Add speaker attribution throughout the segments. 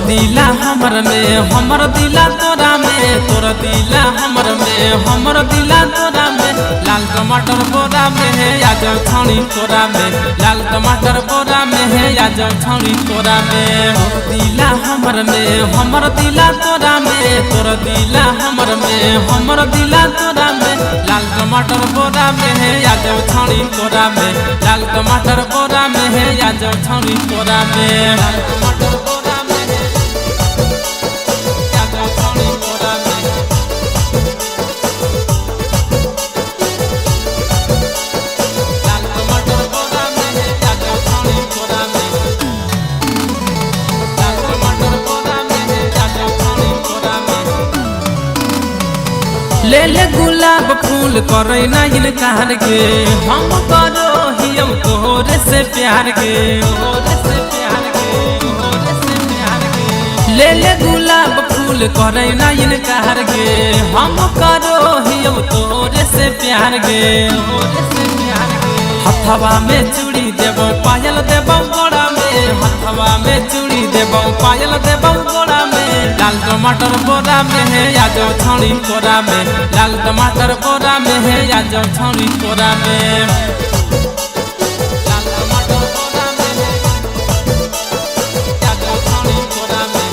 Speaker 1: दिला हमर दिला तोरा में, तोर दिला हमर दिला तोरा में। लाल टमाटर बोरा में है या जब छानी तोरा में, लाल टमाटर बोरा में है या जब छानी तोरा में। दिला हमर दिला तोरा में, तोर दिला हमर दिला तोरा में। लाल टमाटर बोरा में है या जब छानी तोरा में, लाल टमाटर बोरा में है या जब छानी तोरा में। लाल टमाटर बोरा में है या जब छानी तोरा में। लाल टमाटर बोरा में है या जब छानी तोरा में। लाल टमाटर बोरा में है या जब छानी तोरा में। ले ले गुलाब फूल करे ना इनकार के, हम करो हियो तोरे से प्यार के, तोरे से प्यार के, तोरे से प्यार के। ले ले गुलाब फूल करे ना इनकार के, हम करो हियो तोरे से प्यार के, तोरे से प्यार के। हथवा में चूड़ी देबो पायल देबो गोड़ा में, हथवा में चूड़ी देबो पायल देबो गोड़ा में। लाल टमाटर बोरा में है या जो छानी तोरा में, लाल टमाटर बोरा में है या जो छानी तोरा में। लाल टमाटर बोरा में है या जो छानी तोरा में।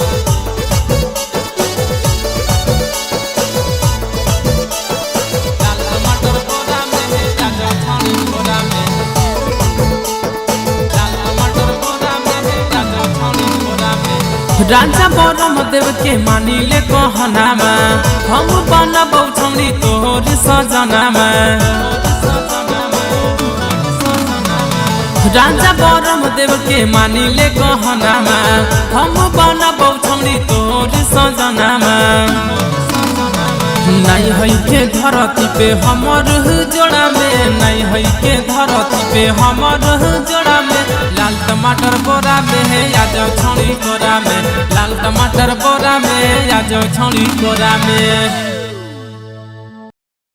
Speaker 1: लाल टमाटर बोरा में है या जो छानी तोरा में। लाल टमाटर बोरा में है या जो छानी तोरा में। राजा बरम देव के मानिले कहनामा, हम बनबौ छौनी तोहर सजनामा। राजा बरम देव के मानिले कहनामा, हम बनबौ छौनी तोहर सजनामा। नहीं है के धरती पे हमर जोड़ा में, नहीं है के धरती पे हमर जोड़ा में। लाल टमाटर बोरा में है या जो छानी तोरा में, लाल टमाटर बोरा में या जो छानी तोरा में।